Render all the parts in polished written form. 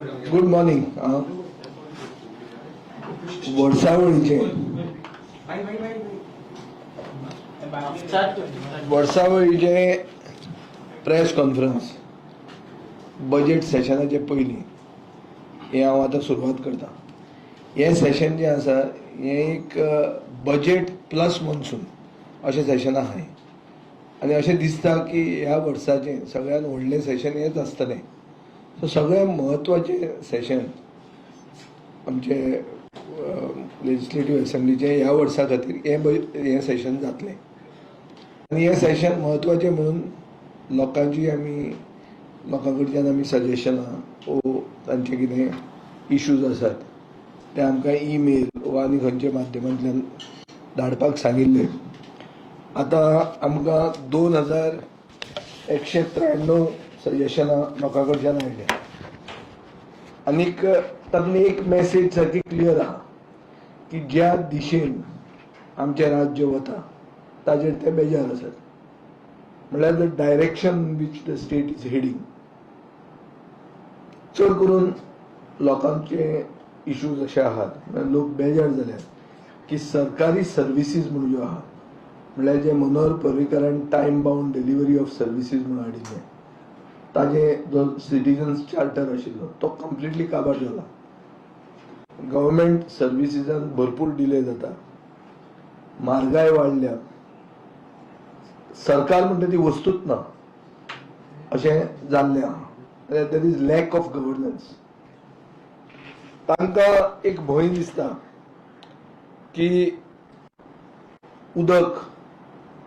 Good morning. वर्सावळीचे press conference budget सेशनाचे पयलीं हे हांव आतां सुरवात करता. हे सेशन जे आसा हे एक बजेट प्लस मॉन्सून अशें सेशन आसा आनी अशें दिसता की ह्या वर्साचें सगळ्यात व्हडलें सेशन हेच आसतलें. सो सगळ्यात महत्वाचें सेशन आमचे लेजिस्लेटिव्ह असेंब्लीचे ह्या वर्सा खातीर हे सेशन जातलें. आनी हे सेशन महत्वाचें म्हणून लोकां कडच्यान आमी सजेशनां वो तांचे कितें इश्यूज आसात ते आमकां ईमेल वा आनी खंयच्या माध्यमांतल्यान धाडपाक सांगिल्ले. आतां आमकां 2193 सजेशनां लोकां कडच्यान आयल्या. आनीक तातूंत एक मेसेज सारकी क्लियर आहा की ज्या दिशेन आमचें राज्य वता ताचेर ते बेजार आसात. म्हळ्यार the direction which the state is heading. चड करून लोकांचे इश्यूज अशे आहात, लोक बेजार जाल्यात की सरकारी सर्विसीस म्हणून ज्यो आहा म्हळ्यार जे मनोहर पर्रीकारान time bound delivery of services म्हणून हाडिल्ले ताजे जो सिटीजन्स चार्टर आशिल्लो तो कंप्लिटली काबार जाला. गव्हर्मेंट सर्विसीसान भरपूर डिले जाता, म्हारगाय वाडल्या, सरकार म्हणटा ती वस्तूच ना अशें जाल्लें आहा. There is lack of governance. तांकां एक भंय दिसता की उदक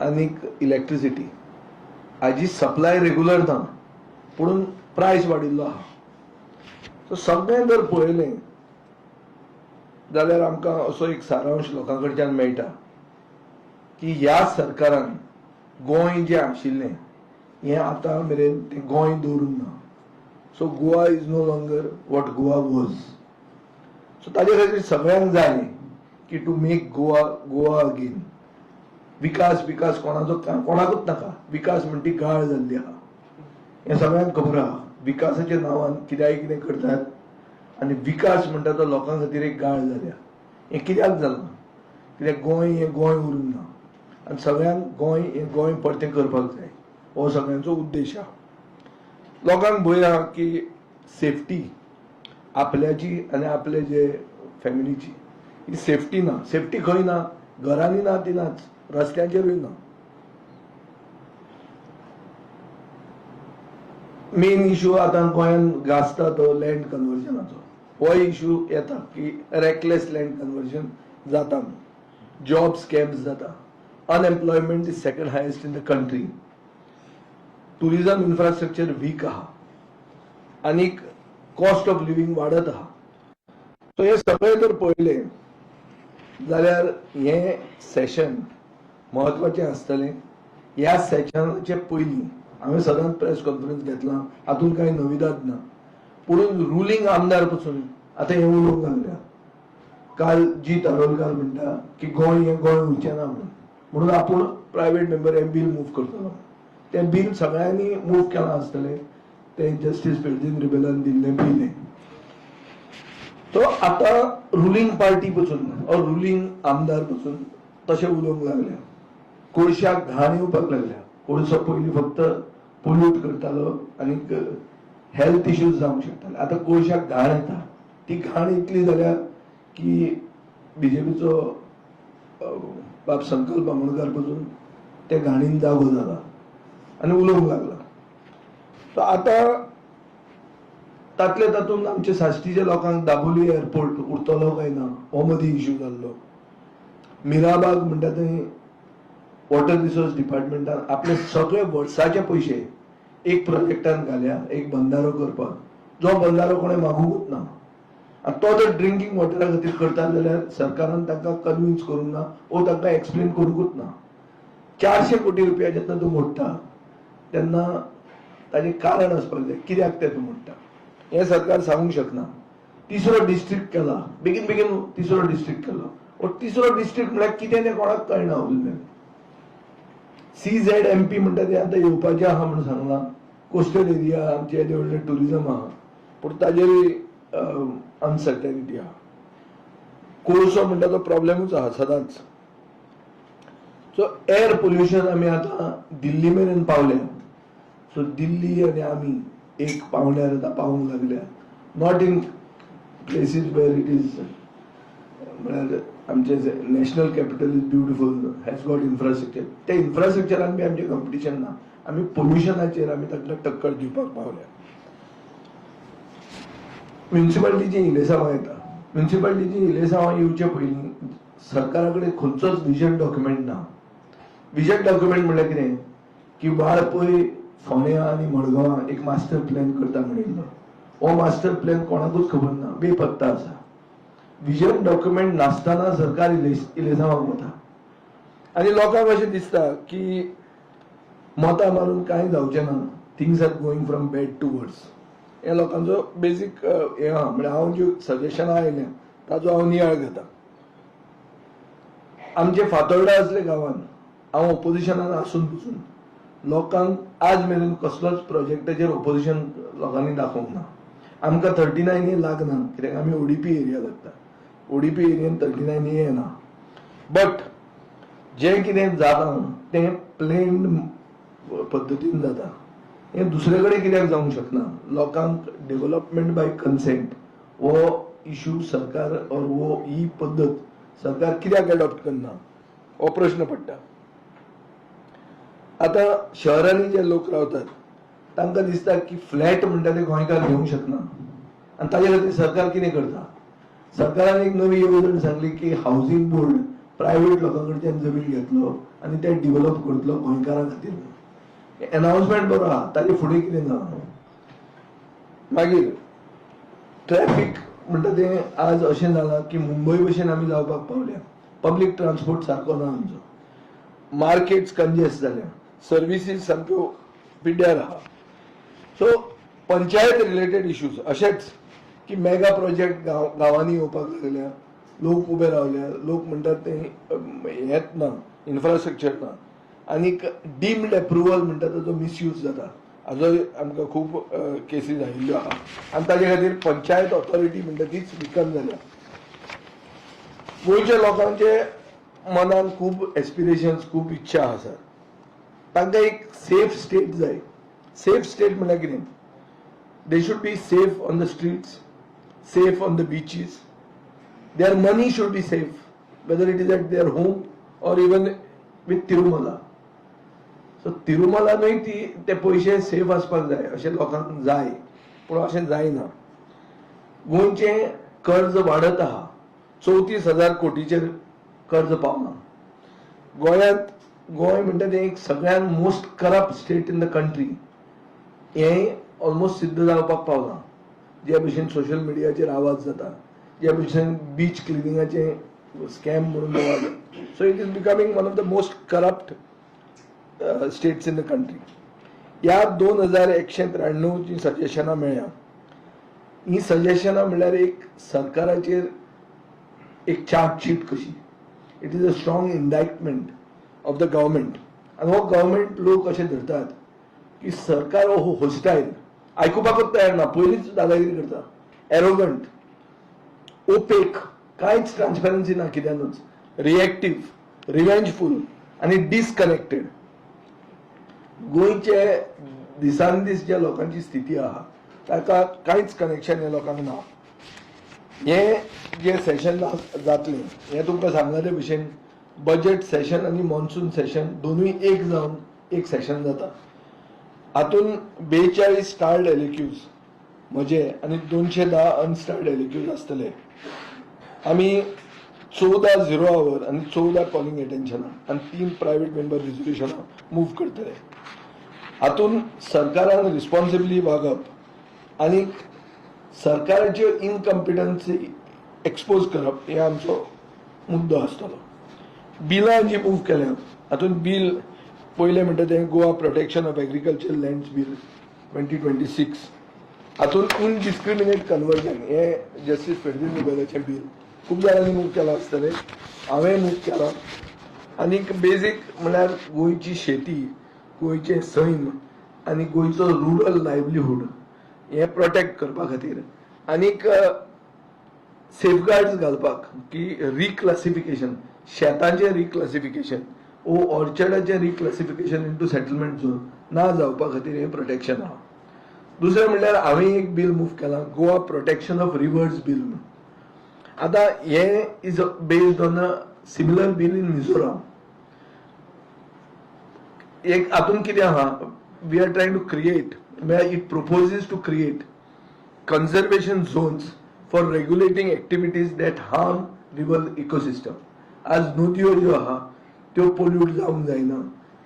आनीक इलेक्ट्रिसिटी हाजी सप्लाय रेग्युलर ना पुणून प्रायस वाडिल्लो आहा. सो सगळें जर पळयलें जाल्यार आमकां असो एक सारांश लोकां कडच्यान मेळटा की ह्या सरकारान गोंय जें आशिल्लें हें आतां मेरेन तें गोंय दवरूंक ना. So Goa is no longer what Goa was. So ताजे खातीर सगळ्यांक जाय की टू मेक गोवा अगेन. विकास कोणाकूच नाका. विकास म्हणटी गाळ जाल्ली आहा. हें सगळ्यांक खबर आहा. विकासाच्या नांवान कितें करतात आनी विकास म्हणटा तो लोकां खातीर एक गाळ जाल्या. हें कित्याक जालां? कित्याक गोंय हें गोंय उरूंक ना आनी सगळ्यांक गोंय हें गोंय परतें करपाक जाय हो सगळ्यांचो उद्देश आहा. लोकांक भंय आहा की सेफ्टी आपल्याची आनी आपले जे फॅमिलीची ही सेफ्टी ना. सेफ्टी खंय ना? घरांनी ना ती नाच, रस्त्यांचेरूय ना. मेन इश्यू आतां गोंयान गाजता तो लँड कन्वर्जनाचो. हो इश्यू येता की रेकलेस लँड कन्वर्जन जाता, जॉब स्कॅम्स जाता, unemployment is second highest in the country, tourism infrastructure weak आहा आनीक कॉस्ट ऑफ लिव्हिंग वाडत आहा. सो हे सगळे जर पळयलें जाल्यार हे सेशन महत्वाचें आसतलें. ह्या सेशनाचे पयलीं हांवें सदांच प्रेस कॉन्फरन्स घेतला, हातूंत कांय नविदाद ना. पुणून रुलींग आमदार पसून आतां हें उलोवंक लागल्या. काल जी तारोलकार म्हणटा की गोंय हें गोंय उरचें ना म्हणून आपूण प्रायवेट मेंबर हें बील मूव करतलो. तें बील सगळ्यांनी मूव केलां आसतलें. तें जस्टीस फेर्जीन रिबेलान दिल्लें बील हें. तो आतां रुलींग पार्टी पसून रुलींग आमदार पसून तशें उलोवंक लागल्या. कोळशाक घाण येवपाक लागल्या. कोळसो पयलीं फक्त पोल्यूट करतालो आनीक हेल्थ इश्यूज जावंक शकताले. आतां कोळशाक घाण येता. ती घाण इतली जाल्या की बीजेपीचो बाब संकल्प बामणकार पसून ते घाणीन जागो जाला आनी उलोवंक लागला. सो आतां तातूंत आमच्या साश्टीच्या लोकांक दाबोली एअरपोर्ट उरतलो काय ना हो मदीं इश्यू जाल्लो. मिराबाग म्हणटा थंय वॉटर रिसोर्स डिपार्टमेंटान आपले सगळे वर्साचे पयशे एक प्रोजेक्टान घाल्या, एक बंधारो करपाक, जो बंधारो कोणें मागूंकूच ना. आनी तो जर ड्रिंकींग वॉटरा खातीर करता जाल्यार सरकारान तांकां कन्विन्स करूंक ना वो तांकां एक्सप्लेन करूंकूच ना. 400 कोटी रुपया जेन्ना तूं मोडटा तेन्ना ताजें कारण आसपाक जाय कित्याक तें तूं मोडटा. हें सरकार सांगूंक शकना. तिसरो डिस्ट्रिक्ट केला, बेगीन बेगीन तिसरो डिस्ट्रिक्ट केलो. तिसरो डिस्ट्रिक्ट म्हळ्यार कितें तें कोणाक कळना उरलें. CZMP म्हणटा तें आतां येवपाचें आहा म्हणून सांगलां. कोस्टल एरिया आमचे येदे व्हडले टुरिझम आहा पूण ताजेरूय अनसर्टेनिटी आहा. कोळसो म्हणटा तो प्रॉब्लेमूच आहा सदांच. सो एअर पोल्युशन आमी आतां दिल्ली मेरेन पावल्या. सो दिल्ली आनी आमी एक पावण्यार आतां पावूंक लागल्या. Not in places where it is म्हळ्यार आमचे national capital is beautiful, has got infrastructure. त्या इन्फ्रास्ट्रक्चरान बी आमचें कॉम्पिटिशन ना. आमी पोल्युशनाचेर आमी ताका टक्कर दिवपाक पावल्या. म्युनिसिपालिटीची इलेसांवां येता. म्युनिसिपालिटीची इलेसांवां येवचे पयलीं सरकारा कडेन खंयचोच विजन डॉक्युमेंट ना. विजन डॉक्युमेंट म्हणल्यार कितें की वाळपय, फोंड्या आनी मडगांवां एक मास्टर प्लॅन करता म्हणिल्लो. हो मास्टर प्लॅन कोणाकूच खबर ना, बेपत्ता आसा. विजन डॉक्युमेंट नासतना सरकार इलेसांवांक वता आनी लोकांक अशें दिसता की मतां मारून कांय जावचें ना. Things are going from bad to worse. हे लोकांचो बेसीक हे आहा. म्हणजे हांव ज्यो सजेशनां आयल्या ताचो हांव नियाळ घेता. आमचे फातोर्डा असले गांवांत हांव ओपोजिशनान आसून पसून लोकांक आज मेरेन कसलोच प्रोजेक्टाचेर ओपोजिशन लोकांनी दाखोवंक ना. आमकां 39A लागना, कित्याक आमी ओडीपी एरिया लागता. ओडीपी एरियेन 39A ना. बट जें कितें जाता तें प्लेन्ड पद्दतीन जाता. हें दुसरे कडेन कित्याक जावंक शकना. लोकांक डेव्हलपमेंट बाय कन्सेंट हो इशू सरकार और वो ही पद्दत सरकार कित्याक एडॉप्ट करना हो प्रश्न पडटा. आतां शहरांनी जे लोक रावतात तांकां दिसता की फ्लॅट म्हणटा ते गोंयकार घेवंक शकना आनी ताजे खातीर सरकार कितें करता. सरकारान एक नवी येवजण सांगली की हावसिंग बोर्ड प्रायव्हेट लोकां कडच्यान जमीन घेतलो आनी ते डिव्हलप करतलो गोंयकारां खातीर. अनाउन्समेंट बरो आहा, ताजे फुडें कितें ना. मागीर ट्रॅफिक म्हणटा तें आज अशें जालां की मुंबय भशेन आमी जावपाक पावल्या. पब्लीक ट्रान्सपोर्ट सारको ना आमचो. मार्केट्स कंजेस्ट जाल्या. सर्विसीस सामक्यो पिड्ड्यार आहा. सो पंचायत रिलेटेड इश्यूज अशेंच की मेगा प्रोजेक्ट गांवांनी येवपाक लागल्या. लोक उबे रावल्या. लोक म्हणटात तें हेत ना, इन्फ्रास्ट्रक्चर ना. आनीक डीम्ड एप्रुवल म्हणटा ताचो मिसयूज जाता. हाजोय आमकां खूब केसीस आयिल्ल्यो आहा आनी ताजे खातीर पंचायत ऑथॉरिटी म्हणटा तीच विकन जाल्या. गोंयच्या लोकांचे मनान खूब एस्पिरेशन्स, खूब इच्छा आसात. तांकां एक सेफ स्टेट जाय. सेफ स्टेट म्हळ्यार कितें? They should be safe on the streets, safe on the beaches. Their money should be safe, whether it is at their home or even with Tirumala. So तिरुमलानूय ते पयशे सेफ आसपाक जाय अशें लोकांक जाय, पूण अशें जायना. गोंयचें कर्ज वाडत आहा. 34,000 कोटीचेर कर्ज पावना. गोंयांत गोंय म्हणटा तें एक सगळ्यात most corrupt state in the country. हें ऑलमोस्ट सिद्ध जावपाक पावना. जे भशेन सोशल मिडियाचेर आवाज जाता, जे भशेन बीच क्लिनिंगाचे स्कॅम म्हणून जाता. So it is becoming one of the most corrupt states in the country. ह्या 2193 जी सजेशनां मेळ्ळ्या, ही सजेशनां म्हणल्यार एक सरकाराचेर एक चार्जशीट कशी. It is a strong indictment of the government. आनी हो गव्हर्मेंट लोक अशें धरतात की सरकार हो होस्टायल, आयकुपाकूच तयार ना, पयलींच दादागिरी करता, एरोगंट, ओपेक, कांयच ट्रान्सपरन्सी ना कित्यानूच, रिएक्टिव्ह, रिवेंजफूल आनी डिसकनेक्टेड. गोंयचे दिसान दीस ज्या लोकांची स्थिती आहा ताका कांयच कनेक्शन ह्या लोकांक ना. हे जे सेशन जातले हे तुमकां सांगला ते भशेन बजेट सेशन आनी मॉन्सून सेशन दोनूय एक जावन एक सेशन जाता. हातून 42 स्टार्ड एलिक्यूज म्हजे आनी 210 अनस्टार्ड एलिक्यूज आसतले. आमी 14 झिरो आवर आनी 14 कॉलिंग एटेन्शनां आनी 3 प्रायव्हेट मेंबर रिझोल्युशनां मूव्ह करतले. हातून सरकारान रिस्पॉन्सिबली वागप आनी सरकाराच्यो इनकॉम्पिटन्सी एक्सपोज करप हे आमचो मुद्दो आसतलो. बिलां जी मूव्ह केल्यात हातून बील पयलें म्हणटा तें Goa protection of agriculture lands bill 2026. हातून इनडिस्क्रिमिनेट कन्वर्जन हे जस्टीस फेर्दिन नुबेलाचें बील खूब जाणांनी मूव्ह केलां आसतलें. हांवें मूव्ह केलां. आनीक बेजीक म्हणल्यार गोंयची शेती, गोंयचें सैम आनी गोंयचो रुरल लायव्हलीहूड हे प्रोटेक्ट करपा खातीर आनीक सेफगार्ड्स घालपाक की रिक्लासिफिकेशन, शेतांचे रिक्लासिफिकेशन ओ ऑर्चर्डाचे रिक्लासिफिकेशन इंटू सेटलमेंट झोन ना जावपा खातीर हे प्रोटेक्शन आहा. दुसरें म्हणल्यार हांवें एक बील मूव केलां, Goa protection of rivers bill. आतां हे is based on a similar bill in Mizoram. एक हातून कितें आहा, we are trying to create, it proposes to create conservation zones for regulating activities that harm river ecosystem. आज नद्यो ज्यो आहा त्यो पोल्यूट जावंक जायना.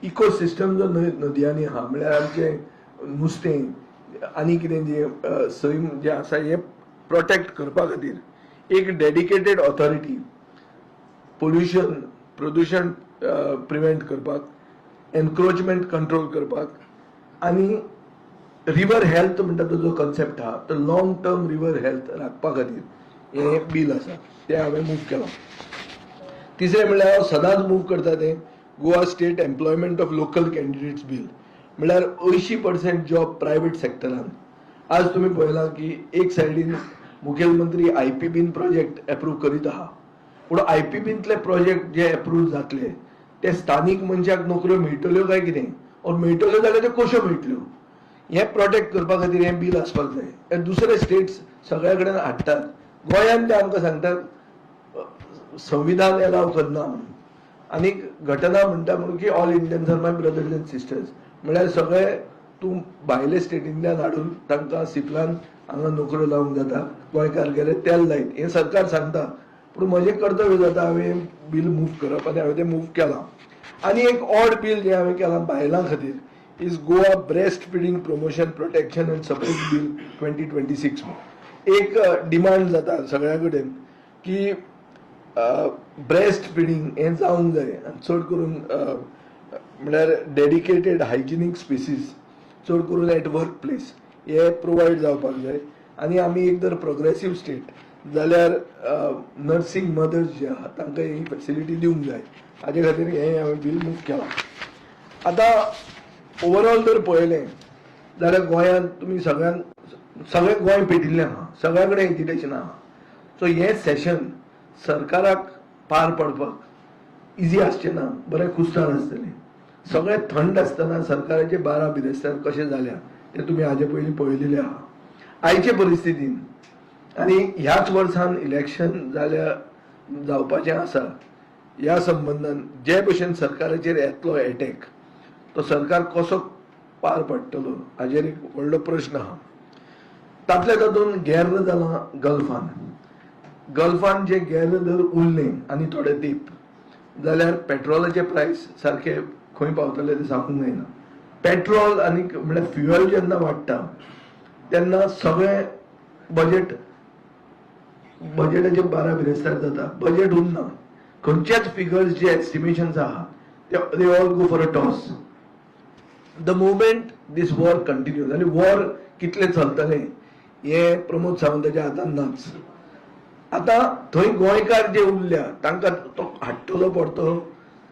इकोसिस्टम जो नदयांनी आहा म्हळ्यार आमचें नुस्तें आनी कितें जे सैम जे आसा हे प्रोटेक्ट करपा खातीर एक डेडिकेटेड ऑथॉरिटी पोल्युशन प्रदूषण प्रिव्हेंट करपाक, एनक्रोचमेंट कंट्रोल करपाक आनी रिवर हेल्थ म्हणटा तो जो कन्सेप्ट आहा तो लॉंग टर्म रिवर हेल्थ राखपा खातीर हे बील आसा ते हांवें मूव केलां. तिसरें म्हणल्यार हांव सदांच मूव करता तें Goa state employment of local candidates bill. म्हणल्यार 80% जॉब प्रायव्हेट सेक्टरान. आज तुमी पळयलां की एक सायडीन मुखेलमंत्री IPBन प्रोजेक्ट एप्रूव्ह करीत आहा, पूण IPBतले प्रोजेक्ट जे एप्रूव्ह जातले ते स्थानीक मनशाक नोकऱ्यो मेळटल्यो काय कितें, और मेळटल्यो जाल्यार त्यो कश्यो मेळटल्यो हे प्रोटेक्ट करपा खातीर हे बील आसपाक जाय. दुसरे स्टेट्स सगळ्या कडेन हाडटात, गोंयांत ते आमकां सांगतात संविधान एलाव करना म्हणून. आनीक घटना म्हणटा म्हणून की all Indians are my brothers and sisters, म्हळ्यार सगळे तूं भायले स्टेटींतल्यान हाडून तांकां सिपलान हांगा नोकऱ्यो लावंक जाता, गोंयकार गेले तेल लायत, हे सरकार सांगता. पूण म्हजें कर्तव्य जाता हांवें बील मूव करप आनी हांवें तें मूव केलां. आनी एक ऑड बील जें हांवें केलां बायलां खातीर is Goa breast feeding promotion protection end support bill 2026. एक डिमांड जाता सगळ्या कडेन की ब्रेस्ट फिडिंग हे जावंक जाय, चड करून म्हळ्यार डेडिकेटेड हायजिनीक स्पेसीस चड करून एट वर्क प्लेस हे प्रोवायड जावपाक जाय. आनी आमी एक जर प्रोग्रेसीव स्टेट जाल्यार नर्सिंग मदर्स जे आहा तांकां ही फेसिलिटी दिवंक जाय. हाजे खातीर हे हांवें बील मूव केलां. आतां ओवरऑल जर पळयलें जाल्यार गोंयांत तुमी सगळें गोंय पेटिल्लें आहा, सगळ्या कडेन एज्युकेशन आहा. सो हें सेशन सरकाराक पार पडपाक इजी आसचें ना, बरें कुस्तार आसतलें. सगळें थंड आसतना सरकाराचे 12 बिरेस्तार कशें जाल्या तें तुमी हाजे पयलीं पळयलेलें आहा. आयचे परिस्थितीन आनी ह्याच वर्सान इलेक्शन जावपाचें आसा, ह्या संबंधान जे भशेन सरकाराचेर येतलो एटॅक तो सरकार कसो पार पडटलो हाजेर एक व्हडलो प्रश्न आहा. तातल्या तातूंत गैर जालां गल्फान. गल्फान जे गैर जर उरलें आनी थोडे तेंप जाल्यार पेट्रोलाचे प्रायस सारखे खंय पावतले ते सांगूंक जायना. पेट्रोल आनी म्हळ्यार फ्युएल जेन्ना वाडटा तेन्ना सगळे बजेटाचे 12 बिरेस्तार जाता. बजेट उरना, खंयचेच फिगर्स जे एस्टिमेशन्स आहा they all go for a toss. The moment this war continues आनी वॉर कितले चलतले हे प्रमोद सावंताच्या हातान नाच. आतां थंय गोंयकार जे उरल्या तांकां तो हाडटलो परतो,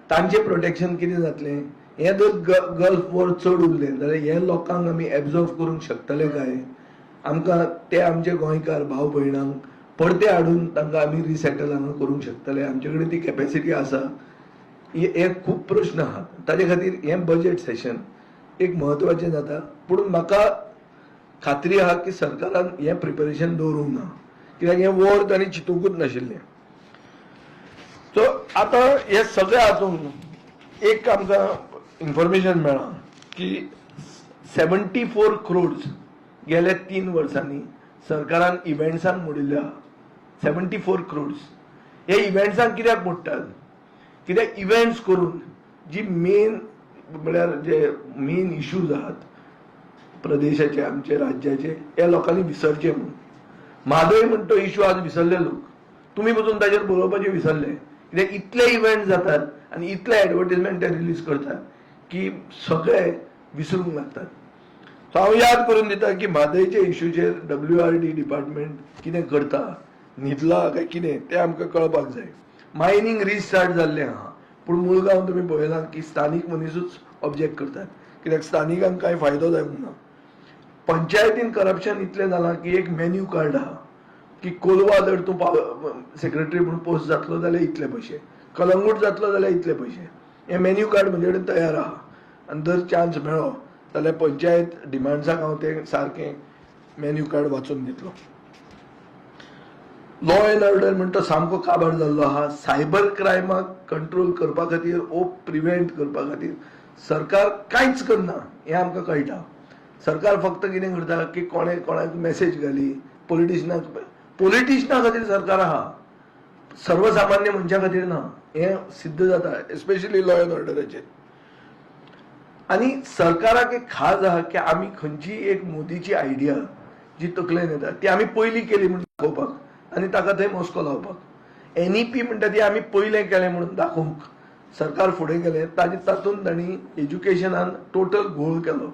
तांचें प्रोटेक्शन कितें जातलें. हें जर गल्फ वॉर चड उरलें जाल्यार हे लोकांक आमी एब्जॉर्व करूंक शकतले काय, आमकां ते आमचे गोंयकार भाव भयणांक परते हाडून तांकां आमी रिसेटल हांगा करूंक शकतले, आमचे कडेन ती कॅपेसिटी आसा. हे खूब प्रश्न आहात. ताजे खातीर हें बजेट सेशन एक म्हत्वाचें जाता. पूण म्हाका खात्री आहा की सरकारान हें प्रिपरेशन दवरूंक ना, कित्याक हें वॉर तांणी चिंतूंकूच नाशिल्लें. सो आतां हे सगळ्या हातूंत एक आमकां इन्फॉर्मेशन मेळ्ळा की 74 crores गेल्या 3 वर्सांनी सरकारान इव्हेंट्सांक मोडिल्ले आहा. 74 crores. हे इव्हेंट्सांक कित्याक मोडटात, कित्याक इव्हेंट्स करून जी मेन म्हळ्यार जे मेन इश्यूज आहात प्रदेशाचे आमचे राज्याचे हे लोकांनी विसरचे म्हणून. म्हादय म्हणटा तो इश्यू आज विसरले लोक. तुमी पसून ताचेर बरोवपाचें विसरले, कित्याक इतले इव्हेंट जातात आनी इतले एडवर्टिजमेंट ते रिलीज करतात की सगळे विसरूंक लागतात. सो हांव याद करून दिता की म्हादयचे इश्यूचेर WRD डिपार्टमेंट कितें करता, न्हिदला काय कितें तें आमकां कळपाक जाय. मायनिंग रिस्टार्ट जाल्लें आहा, पूण मुळगांव तुमी पळयलां की स्थानीक मनीसूच ऑब्जेक्ट करतात, कित्याक स्थानिकांक कांय फायदो जावंक ना. पंचायतीन करप्शन इतलें जालां की एक मेन्यू कार्ड आहा, की कोलवा जर तूं सेक्रेटरी म्हणून पोस्ट जातलो जाल्यार इतले पयशे, कलंगूट जातलो जाल्यार इतले पयशे. हे मेन्यू कार्ड म्हणजे कडेन तयार आहा. आनी जर चान्स मेळ्ळो जाल्यार पंचायत डिमांड्साक हांव तें सारकें मेन्यू कार्ड वाचून दितलो. लॉ एंड ऑर्डर म्हणटा सामको काबार जाल्लो आहा. सायबर क्रायमाक कंट्रोल करपा खातीर ओ प्रिव्हेंट करपा खातीर सरकार कांयच करना हें आमकां कळटा. सरकार फक्त कितें करता की कोणाक मेसेज घाली, पॉलिटिशनां खातीर सरकार आहा, सर्वसामान्य मनशा खातीर ना. हें सिद्ध जाता एस्पेशली लॉ एंड ऑर्डराचेर. आनी सरकाराक एक खाज आहा की आमी खंयची एक मोदीची आयडिया जी तकलेन येता ती आमी पयलीं केली म्हणून दाखोवपाक आनी ताका थंय मस्को लावपाक. NEP म्हणटा ती आमी पयलें केलें म्हणून दाखोवंक सरकार फुडें गेलें. तातूंत तांणी एज्युकेशनान टोटल घोळ केलो.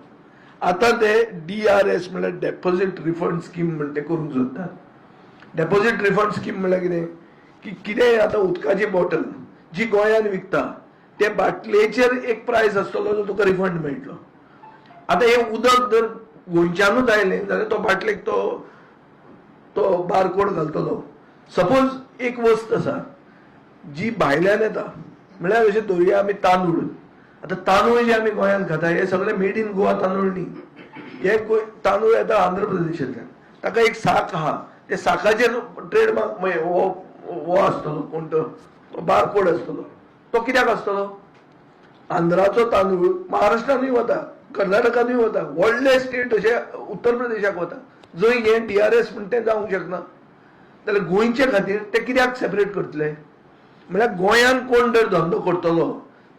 आतां ते DRS म्हणल्यार डेपॉझिट रिफंड स्कीम म्हणटा ते करूंक सोदतात. डेपॉझिट रिफंड स्कीम म्हणल्यार कितें की कितेंय आतां उदकाची बॉटल जी गोंयांत विकता ते बाटलेचेर एक प्रायस आसतलो जो तुका रिफंड मेळटलो. आतां हें उदक जर गोंयच्यानूच आयलें जाल्यार तो बाटलेक तो बारकोड घालतलो. सपोज एक वस्त आसा जी भायल्यान येता म्हळ्यार अशें धरुया आमी तांदूळ. आतां तांदूळ जे आमी गोंयांत खाता हे सगळे मेड इन गोवा तांदूळ न्ही. हे तांदूळ येता आंध्र प्रदेशांतल्यान. ताका एक साक आहा, ते साकाचेर ट्रेडमार्क हो आसतलो कोण तो बारकोड आसतलो. तो कित्याक आसतलो? आंध्राचो तांदूळ महाराष्ट्रानूय वता, कर्नाटकानूय वता, व्हडले स्टेट अशे उत्तर प्रदेशाक वता जंय हे DRS म्हणटा तें जावंक शकना. जाल्यार गोंयचे खातीर ते कित्याक सेपरेट करतले? म्हळ्यार गोंयांत कोण जर धंदो करतलो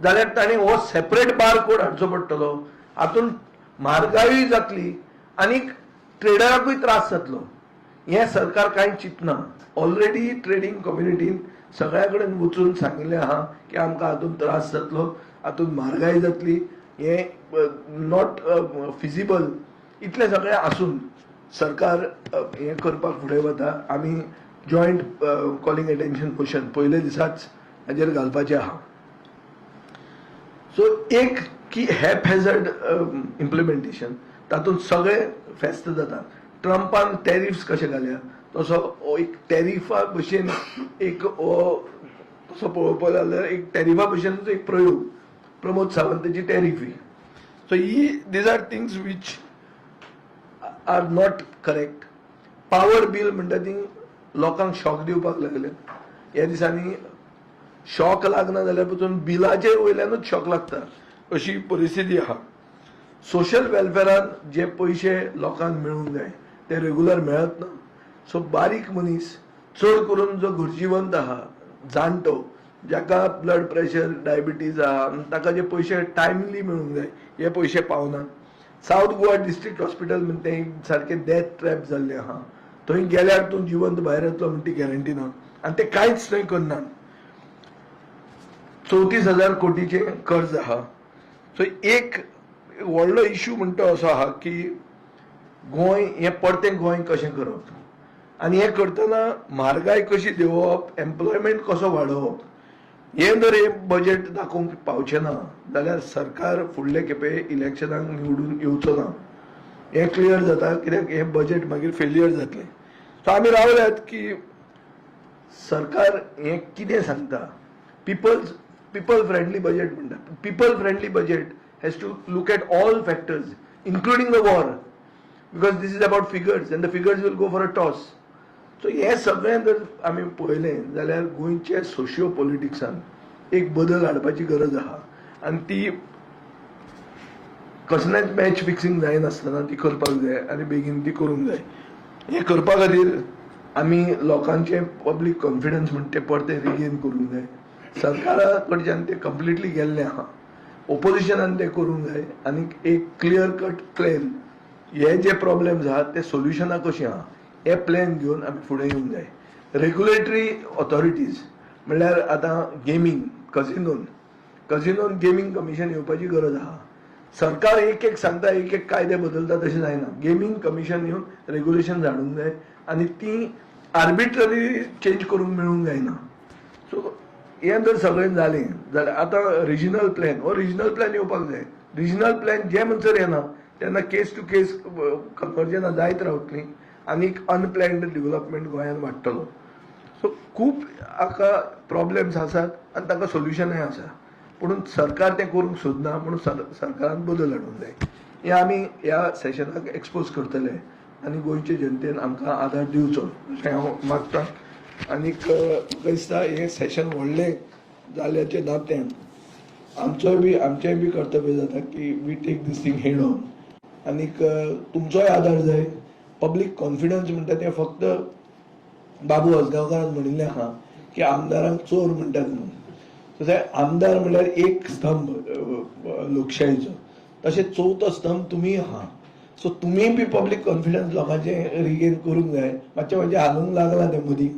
जाल्यार ताणें हो सेपरेट बारकोड हाडचो पडटलो. हातूंत म्हारगायूय जातली आनी ट्रेडराकूय त्रास जातलो. हें सरकार कांय चिंतना. ऑलरेडी ट्रेडींग कम्युनिटीन सगळ्या कडेन वचून सांगिल्लें आहा की आमकां हातूंत त्रास जातलो, हातूंत म्हारगाय जातली, हें नॉट फिजिबल. इतलें सगळें आसून सरकार हें करपाक फुडें वता. आमी जॉयंट कॉलिंग एटेन्शन मोशन पयले दिसाच हाजेर घालपाचें आहा. सो एक की हॅप हॅझर्ड इम्प्लिमेंटेशन तातूंत सगळें फेस्त जाता. ट्रंपान टॅरिफ्स कशे घाल्या तसो एक टॅरिफा भशेन एक तसो पळोवपाक जाल्यार एक टॅरिफा भशेनूच एक प्रयोग प्रमोद सावंताची टॅरिफ ही. So these are things which are not correct. Power bill म्हणटा ती लोकांक शॉक दिवपाक लागले. ह्या दिसांनी शॉक लागना जाल्यार पसून बिलाचे वयल्यानूच शॉक लागता अशी परिस्थिती आहा. सोशल वेलफेरान जे पयशे लोकांक मेळूंक जाय ते रेग्युलर मेळत ना. सो बारीक मनीस चड करून जो गरजेवंत आहा, जाणटो जाका ब्लड प्रेशर डायबिटीज आहा, ताका जे पयशे टायमली मेळूंक जाय हे पयशे पावना. सावथ गोवा डिस्ट्रिक्ट हॉस्पिटल म्हणटा तें सारकें डेथ ट्रॅप जाल्लें आहा. थंय गेल्यार तूं जिवंत भायर येतलो म्हणटी गॅरंटी ना आनी ते कांयच थंय करनात. 34,000 कोटीचे कर्ज आहा. सो एक व्हडलो इश्यू म्हणटा असो आहा की गोंय हें परतें गोंय कशें करप आनी हें करतना म्हारगाय कशी देंवोवप, एम्प्लॉयमेंट कसो वाडोवप हें जर हे बजेट दाखोवंक पावचें ना जाल्यार सरकार फुडले खेपे इलेक्शनाक निवडून येवचो ना. हें क्लियर जाता कित्याक हें बजेट मागीर फेल्युअर जातलें. सो आमी रावल्यात की सरकार हें कितें सांगता. people friendly budget म्हणटा. people friendly budget has to look at all factors including the war because this is about figures and the figures will go for a toss. So हे सगळें जर आमी पळयलें जाल्यार गोंयचे सोशियो पॉलिटिक्सान एक बदल हाडपाची गरज आहा आनी ती कसलेंच मॅच फिक्सिंग जायनासतना ती करपाक जाय आनी बेगीन ती करूंक जाय. हें करपा खातीर आमी लोकांचे पब्लीक कॉन्फिडन्स म्हणटा ते परते रिगेन करूंक जाय. सरकारा कडच्यान ते कंप्लिटली गेल्लें आहा. ओपोजिशनान ते करूंक जाय आनी एक क्लियर कट प्लॅन हे जे प्रॉब्लेम्स आहात ते सोल्युशनां कशीं आहा हे प्लॅन घेवन आमी फुडें येवंक जाय. रेग्युलेटरी ऑथॉरिटीज म्हणल्यार आतां गेमींग कझिनोन गेमींग कमिशन येवपाची गरज आहा. सरकार एक सांगता एक कायदे बदलता तशें जायना. गेमींग कमिशन येवन रेग्युलेशन हाडूंक जाय आनी ती आर्बिट्ररी चेंज करूंक मेळूंक जायना. सो हें जर सगळें जालें जाल्यार आतां रिजनल प्लॅन येवपाक जाय. रिजनल प्लॅन जे म्हणसर येना तेन्ना केस टू केस कन्वर्जनां जायत रावतलीं आनीक अनप्लॅन्ड डेव्हलपमेंट गोंयांत वाडटलो. सो खूब हाका प्रॉब्लेम्स आसात आनी ताका सोल्युशनय आसा, पूण सरकार तें करूंक सोदना, म्हणून सरकारान बदल हाडूंक जाय. हें आमी ह्या सेशनाक एक्सपोज करतले आनी गोंयचे जनतेन आमकां आदार दिवचो अशें हांव मागतां. आनीक म्हाका दिसता हें सेशन व्हडलें जाल्ल्याच्या नात्यान आमचेंय बी कर्तव्य जाता की we take this thing head on. आनीक तुमचोय आदार जाय. पब्लीक कॉन्फिडन्स म्हणटा तें फक्त बाबू असगांवकारान म्हणिल्लें आहा की आमदारांक चोर म्हणटात म्हणून. तशें आमदार म्हणल्यार एक स्तंभ लोकशायेचो, तशें चवथो स्तंभ तुमी आहा. सो तुमी बी पब्लीक कॉन्फिडन्स लोकांचें रिगेन करूंक जाय. मातशें हालूंक लागलां तें मदीं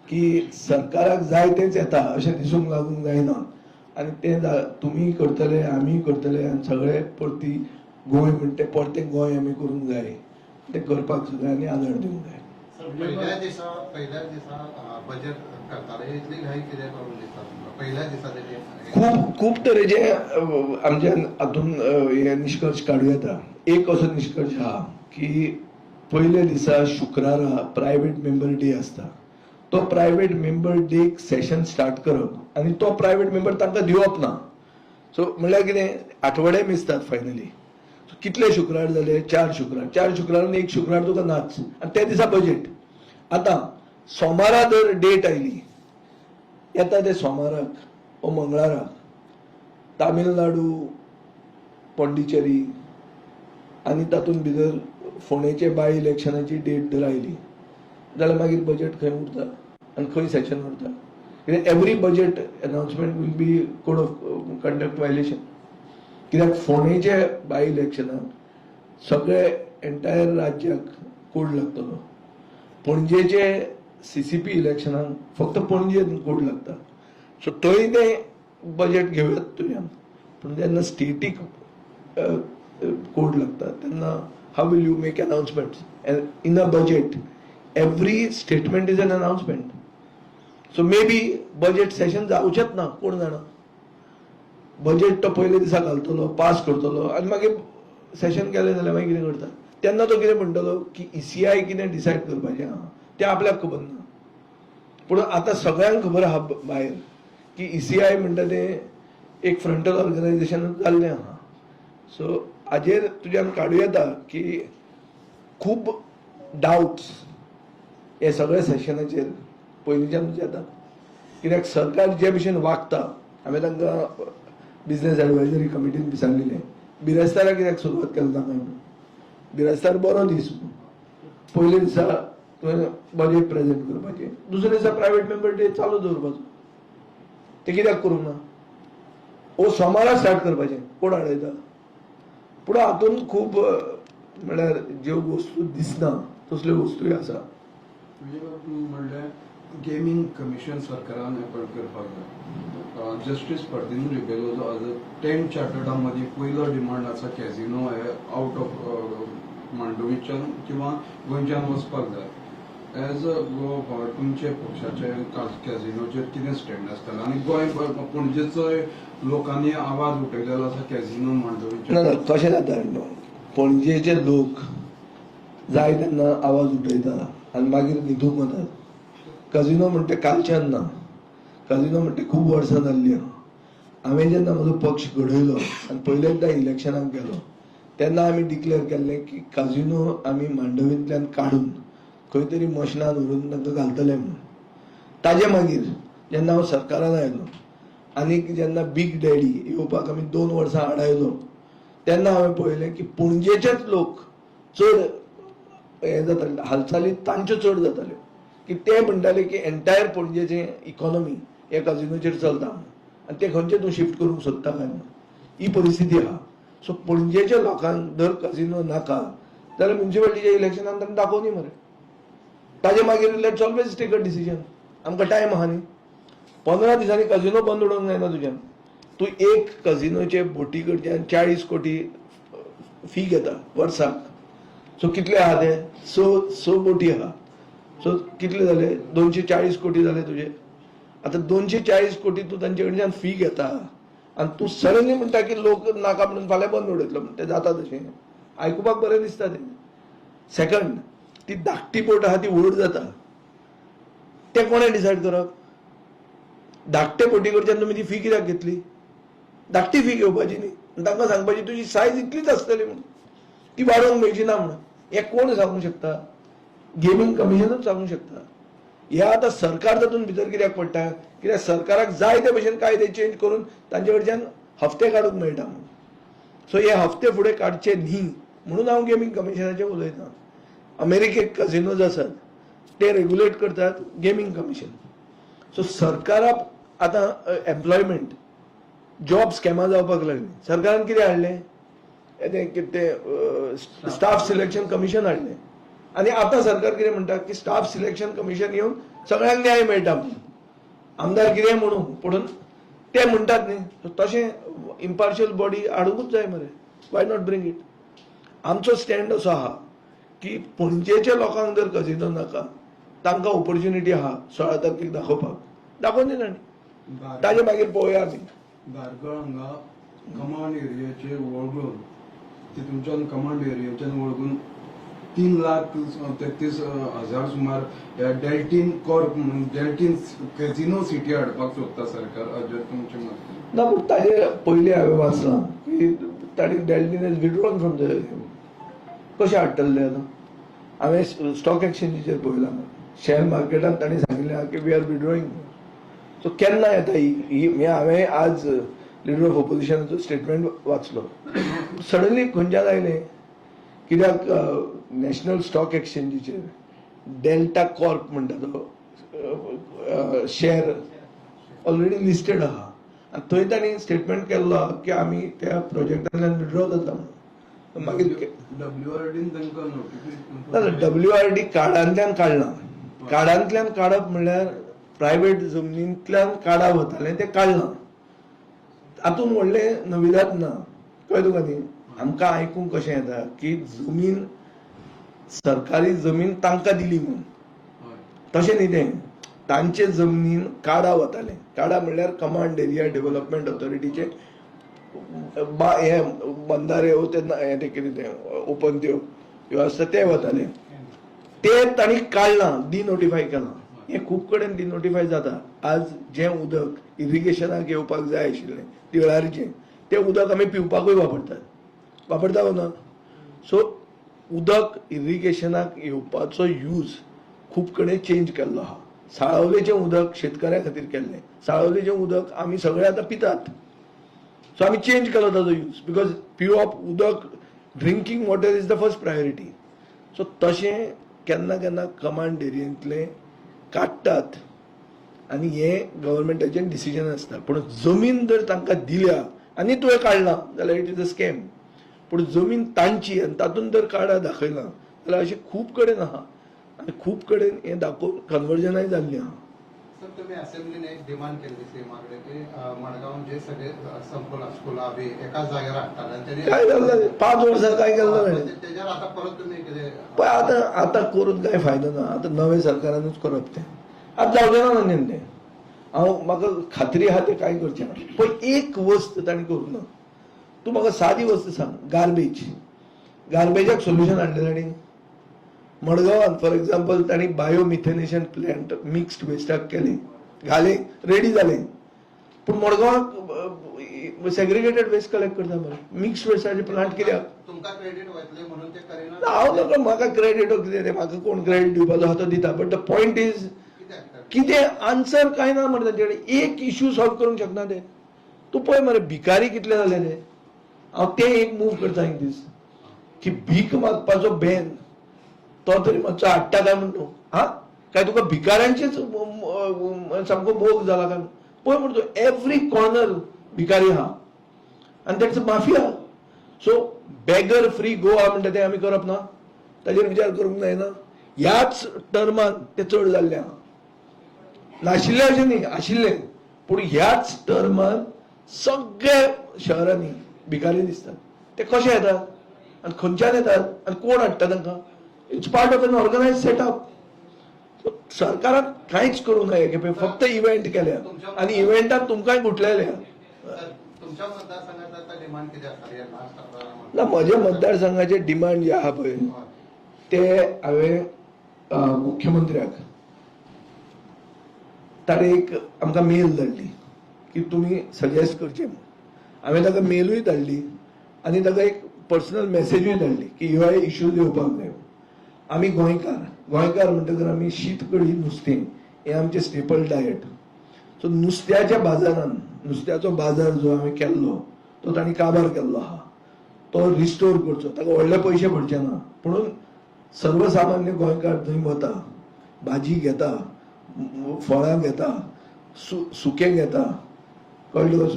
की सरकाराक जाय तेंच येता अशें दिसूंक लागूंक जायना. आनी तें तुमी करतले, आमी करतले आनी सगळे परती गोंय म्हणटा तें परतें गोंय आमी करूंक जाय. तें करपाक जाय आनी आदार दिवंक जाय. पहिल्या दिसा बजेट करताले इतली घाई कित्याक करून दिता? पहिल्या दिसा खूब तरेचे आमच्या हातून हे निश्कर्श काडूं येता. एक असो निश्कर्श हा की पयल्या दिसा शुक्रारा प्रायव्हेट मेंबर डे आसता. तो private member deck session start करप आनी तो प्रायव्हेट मेंबर तांकां दिवप ना. सो म्हणल्यार कितें, आठवडे मेजतात फायनली. कितले शुक्रार जाले? 4 शुक्रार. 4 शुक्रारान एक शुक्रार तुका नाच आनी त्या दिसा बजेट. आतां सोमारा जर डेट आयली, येता ते सोमाराक वा मंगळाराक तामिळनाडू, पॉंडिचेरी आनी तातूंत भितर फोंडेचे बाय इलेक्शनाची डेट जर आयली जाल्यार मागीर बजेट खंय उरता आनी खंय सेशन उरता. कित्याक every budget announcement will be code of conduct violation. कित्याक फोंडेचे बाय इलेक्शनाक सगळे एंटायर राज्याक कोड लागतलो. पणजेचे CCP इलेक्शनाक फक्त पणजेन कोड लागता. सो थंय तें बजेट घेवयात तुज्यान, पूण जेन्ना स्टेटीक कोड लागता तेन्ना how will you make announcements in a budget? Every statement is an announcement. So maybe budget session जावचेंच ना, कोण जाणा. बजेट तो पयल्या दिसा घालतलो, पास करतलो आनी मागीर सेशन केलें जाल्यार मागीर कितें करता? तेन्ना तो कितें म्हणटलो की ECI कितें डिसायड करपाचें आहा तें आपल्याक खबर ना. पूण आतां सगळ्यांक खबर आहा भायर की ECI म्हणटा तें एक फ्रंटल ऑर्गनायझेशन जाल्लें आहा. सो हाजेर तुज्यान काडूं येता की खूब डावट्स हे सगळ्या सेशनाचेर पयलींच्यानूच येता. कित्याक सरकार जे भशेन वागता, हांवें तांकां बिझनेस एडवायझरी कमिटीन सांगिल्लें बिरेस्तारा कित्याक सुरवात केली ना काय. बिरेस्तार बरो दीस, पयल्या दिसा बजेट प्रेझेंट करपाचें, दुसऱ्या दिसा प्रायव्हेट मेंबर डे चालू दवरपाचो. ते कित्याक करूंक ना? ओ सोमारा स्टार्ट करपाचें, कोण हाडयता? पूण हातून खूब म्हणल्यार ज्यो वस्तू दिसना तसल्यो वस्तूय आसा. म्हणल्यार गेमिंग कमिशन सरकारान अपॉइंट करपाक जाय. जस्टीस पर्दिन रिबेलो जो आज 10 चार्टर्डा मदीं पयलो डिमांड आसा कॅझिनो हे आउट ऑफ मांडवीच्यान किंवा गोंयच्यान वचपाक जाय. एज तुमचे पक्षाचे कॅझिनोचेर कितें स्टँड आसतलें आनी गोंय पणजेचो लोकांनी आवाज उठयलेलो आसा कॅझिनो मांडवीचे? ना तशें जाता. पणजेचे लोक जाय तेन्ना आवाज उठयता आनी मागीर न्हिदूंक वतात. कजिनो म्हणटा कालच्यान ना, कजिनो म्हणटा खूब वर्सां जाल्ली आहा. हांवें जेन्ना म्हजो पक्ष घडयलो आनी पयलेंदा इलेक्शनाक गेलो तेन्ना आमी डिक्लेअर केल्लें की कजिनो आमी मांडवींतल्यान काडून खंय तरी मशनान व्हरून तांकां घालतले म्हणून. ताजे मागीर जेन्ना हांव सरकारान आयलो आनीक जेन्ना बीग डॅडी येवपाक आमी 2 वर्सां आड आयलो तेन्ना हांवें पळयलें की पणजेचेच लोक चड हें जाताले, हालचाली तांच्यो चड जाताल्यो. की ते म्हणटाले की एंटायर पणजेचें इकॉनॉमी हे कजिनोचेर चलता आनी ते खंयचे तूं शिफ्ट करूंक सोदता काय म्हणून ही परिस्थिती आहा. सो पणजेच्या लोकांक जर कजिनो नाका जाल्यार म्युन्सिपालिटीच्या इलेक्शनान तांकां दाखोवनी मरे. ताजे मागीर let's always take a decision. आमकां टायम आहा न्ही. 15 दिसांनी कजिनो बंद उडोवंक जायना तुज्यान. तूं एक कजिनोचे बोटी कडच्यान 40 कोटी फी घेता वर्साक. सो कितले आहा ते? 6 बोटी आहा. सो कितले जाले? 240 कोटी जाले तुजे. आता 240 कोटी तूं तांचे कडच्यान फी घेता आनी तूं सडनली म्हणटा की लोक नाका म्हणून फाल्यां बंद उडयतलो. ते जाता तशें आयकुपाक बरें दिसता तें. सेकंड, ती धाकटी बोट आहा ती व्हड जाता, ते कोणें डिसायड करप? धाकटे बोटी कडच्यान तुमी ती फी कित्याक घेतली? धाकटी फी घेवपाची न्ही, तांकां सांगपाची तुजी सायज इतलीच आसतली म्हणून, ती वाडोवंक मेळची ना म्हणून. हे कोण सांगूंक शकता? गेमिंग कमिशनच सांगूंक शकता. हे आतां सरकार तातूंत भितर कित्याक पडटा? कित्याक सरकाराक जाय ते भशेन कायदे चेंज करून तांचे कडच्यान हफ्ते काडूंक मेळटा म्हणून. सो हे हफ्ते फुडें काडचे न्ही म्हणून हांव गेमिंग कमिशनाचेर उलयतां. अमेरिकेक कझिनोज आसात ते रेग्युलेट करतात गेमिंग कमिशन. सो सरकाराक आतां एम्प्लॉयमेंट जॉब स्कॅमां जावपाक लागली. सरकारान कितें हाडलें? स्टाफ सिलेक्शन कमिशन हाडलें. आनी आतां सरकार कितें म्हणटा की स्टाफ सिलेक्शन कमिशन येवन सगळ्यांक न्याय मेळटा म्हणून. आमदार कितें म्हणून पुणून ते म्हणटात न्ही, तशें इम्पार्शियल बॉडी हाडूंकूच जाय मरे. Why not bring it? आमचो स्टँड असो आहा की पणजेच्या लोकांक जर कजिनो नाका, तांकां ऑपॉर्च्युनिटी आहा 16 तारखेक दाखोवन दिना न्ही. ताजे मागीर पळोवया आमी. गारगळ हांगा कमांड एरियाचे वळगून तितूनच्यान कमांड एरियाच्यान वळगून 3,33,000 सुमार डेल्टीन कॉर्प म्हणून डेल्टीन कॅझिनो सिटी हाडपाक सोदता सरकार. हाजेर तुमचें मत? ना पूण ताजे पयलीं हांवें वाचलां की ताणी Deltin is withdrawn from the. कशें हाडटले आतां? हांवें स्टॉक एक्सचेंजीचेर पळयलां, शेअर मार्केटान ताणी सांगिल्लें आहा की वी आर विड्रॉईंग. सो केन्ना येता ही? हांवें आज लिडर ऑफ ऑपोजिशनाचो स्टेटमेंट वाचलो. सडनली खंयच्यान आयलें? कित्याक नॅशनल स्टॉक एक्सचेंजीचेर डेल्टा कॉर्प म्हणटा तो शेअर ऑलरेडी लिस्टेड आहा आनी थंय तांणी स्टेटमेंट केल्लो आहा की आमी त्या प्रोजेक्टांतल्यान विड्रॉ जाता म्हणून. मागीर WRDन तांकां नोटिफिकेशन WRD कार्डांतल्यान काडला. कार्डांतल्यान काडप म्हणल्यार प्रायव्हेट जमनींतल्यान काडा वतालें तें काडलां. हातूंत व्हडलें नविदाद ना. कळ्ळें तुका न्ही? आमकां आयकूंक कशें येता की जमीन सरकारी जमीन तांकां दिली म्हणून. तशें न्ही तें. तांचे जमनीन काडा वताले. काडा म्हणल्यार कमांड एरिया डेव्हलपमेंट ऑथॉरिटीचे हे बंधारे ते कितें तें ओपन त्यो ह्यो आसता ते वताले. ते तांणी काडलां, डिनोटिफाय केलां. हें खूब कडेन डिनोटिफाय जाता. आज जें उदक इरिगेशनाक येवपाक जाय आशिल्लें तिळारीचें, तें उदक आमी पिवपाकूय वापरता वा ना? सो उदक इरिगेशनाक येवपाचो यूज खूब कडेन चेंज केल्लो आहा. साळावलेचें उदक शेतकऱ्यां खातीर केल्लें. साळावलेचें उदक आमी सगळे आतां पितात. सो आमी चेंज केलो ताजो यूज, बिकॉज पिवप उदक drinking water is the first priority. So तशें केन्ना केन्ना कमांड एरियेंतले काडटात आनी हें गव्हर्मेंटाचें डिसिजन आसता. पूण जमीन जर तांकां दिल्या आनी तुवें काडलां जाल्यार इट इज अ स्कॅम. पूण जमीन तांची आनी तातूंत जर काडा दाखयला जाल्यार अशें खूब कडेन आहा आनी खूब कडेन हें दाखोवन कन्वर्जनाय जाल्लीं आहा. सर, तुम्ही असेंब्लीने एक डिमांड केली सीएमाकडे की मडगांव जे सगळे स्कुला बी एकाच जाग्यार हाडटाले आनी तेणी काय जाल्लें? 5 वर्सां काय केल्लो ताणें? तेजेर आतां परत तुमी कितें पण आता करून काय फायदो ना. आता नवे सरकारानूच करप तें. आतां जावचें ना न्ही तें. म्हाका खात्री आहा तें कांय करचें ना. पण एक वस्त ताणें करूं ना. तूं म्हाका सादी वस्त सांग, गार्बेजाक सोल्युशन हाडलें ताणें. मडगांवान फॉर एक्झाम्पल ताणीं बायोमिथेनेशन प्लांट मिक्स्ड वेस्टाक केलें, घालें, रेडी जालें. पूण मडगांवाक सेग्रिगेटेड वेस्ट कलेक्ट करता मरे. मिक्स्ड वेस्टाचे प्लांट कित्याक? तुमकां क्रेडीट वयतलें म्हणून ते करिना? हांव नाका, म्हाका क्रेडीट कितें तें, म्हाका कोण क्रेडीट दिवपाचो आहा तो दिता. बट द पॉयंट इज कितें आन्सर काय ना मरे तांचे कडेन. एक इश्यू सॉल्व करूंक शकना ते. तूं पळय मरे भिकारी कितले जाले ते. हांव तें एक मूव करता एक दीस की भीक मागपाचो बॅन तो तरी मातसो हाडटा काय म्हणून हा काय तुका भिकाऱ्यांचेच सामको मोग जाला काय? पळय म्हणून एव्हरी कॉर्नर भिकारी आहा आनी that's a mafia. So beggar free Goa म्हणटा तें आमी करप ना? ताजेर विचार करूंक जायना? ह्याच टर्मान ते चड जाल्ले आहा. नाशिल्ले अशें न्ही, आशिल्ले. पूण ह्याच टर्मान सगळे शहरांनी भिकारी दिसतात. ते कशे येतात आनी खंयच्यान येतात आनी कोण हाडटा तांकां? It's part of an organise setup. सरकारान कांयच करूंक ना. हे फक्त इव्हेंट केल्या आनी इव्हेंटात तुमकांय गुटलेल्या. तुमच्या मतदारसंघात आता डिमांड किती असणार? ना, म्हज्या मतदारसंघाचे डिमांड जे आहा पळय ते हांवें मुख्यमंत्र्याक ताणें एक आमकां मेल धाडली की तुमी सजेस्ट करचें म्हूण. हांवें ताका मेलूय धाडली आनी ताका एक पर्सनल मेसेजूय धाडली की ह्यो इश्यूज येवपाक जाय. आमी गोंयकार म्हणटकर आमी शीत कडी नुस्तें हें आमचें स्टेपल डायट. सो नुस्त्याच्या बाजारान नुस्त्याचो बाजार जो हांवें केल्लो तो तांणी काबार केल्लो आहा. तो रिस्टोर करचो, ताका व्हडले पयशे पडचे ना, पुणून सर्वसामान्य गोंयकार थंय वता, भाजी घेता, फळां घेता, सुकें घेता, कळ्ळें,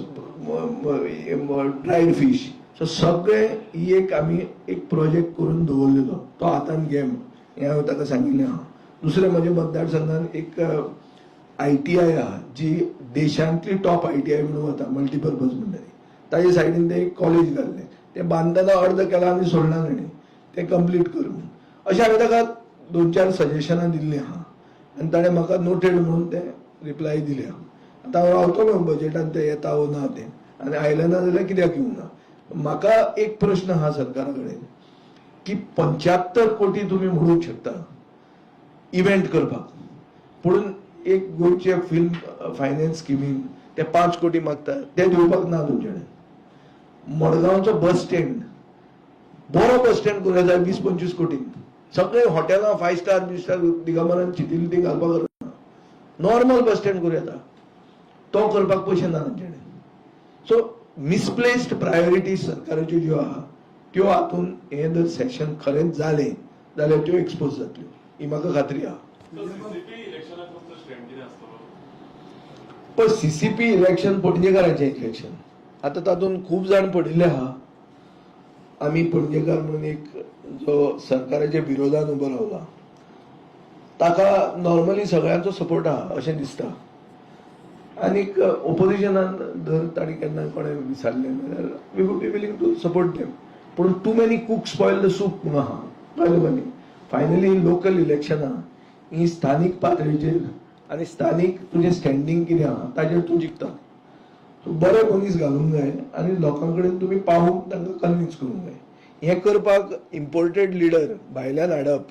ड्रायड फीश. सो सगळे ही एक आमी एक प्रोजेक्ट करून दवरलेलो, तो हातान घे हें हांवें ताका सांगिल्लें आहा. दुसरें म्हज्या मतदारसंघात एक ITI आहा जी देशांतली टॉप ITI म्हणून वता, मल्टीपर्पज म्हणटा. ताजे सायडीन ते एक कॉलेज घाल्लें, तें बांदतना अर्द केलां आनी सोडना ताणें तें कंप्लीट कर म्हणून. अशें हांवें ताका 2-4 सजेशनां दिल्लीं आहा आनी ताणें म्हाका नोटेड म्हणून तें रिप्लाय दिल्या. आतां हांव रावतलो बजेटान तें येता वो ना तें, आनी आयलें ना जाल्यार कित्याक येवना. म्हाका एक प्रश्न आहा सरकारा कडेन की 75 कोटी तुमी म्हणूंक शकता इव्हेंट करपाक, पुणून एक गोंयचे फिल्म फायनान्स स्किमीन ते 5 कोटी मागता ते दिवपाक ना तुमचे कडेन. मडगांवचो बस स्टँड, बरो बस स्टँड करूं येता 20-25 कोटीन. सगळे हॉटेलां 5 स्टार दिगंबरान चितिल्ली ती घालपाक ना. नॉर्मल बस स्टँड करूं येता, तो करपाक पयशे ना तांचे कडेन. सो मिसप्लेस्ड प्रायोरिटीज सरकाराच्यो ज्यो आहा त्यो हातून हें जर सेशन खरेंच जालें जाल्यार त्यो एक्सपोज जातल्यो, ही म्हाका खात्री आहा. पण CCP इलेक्शन पणजेकारांचें इलेक्शन. आतां तातूंत खूब जाण पडिल्ले आहा. आमी पणजेकार म्हणून एक जो सरकाराच्या विरोधान उबो रावला ताका नॉर्मली सगळ्यांचो सपोर्ट आहा अशें दिसता. आनीक ओपोजिशनान जर ताणी केन्ना कोणें विचारलें जाल्यार we would be willing to support them. पूण too many cook spoil the soup म्हणून आहा. कळ्ळें. फायनली लोकल इलेक्शनां ही स्थानीक पातळीचेर आनी स्थानीक तुजें स्टँडींग कितें आहा ताजेर तूं जिखता. सो बरे मनीस घालूंक जाय आनी लोकां कडेन तुमी पावून तांकां कन्विन्स करूंक जाय. हें करपाक इम्पोर्टेड लिडर भायल्यान हाडप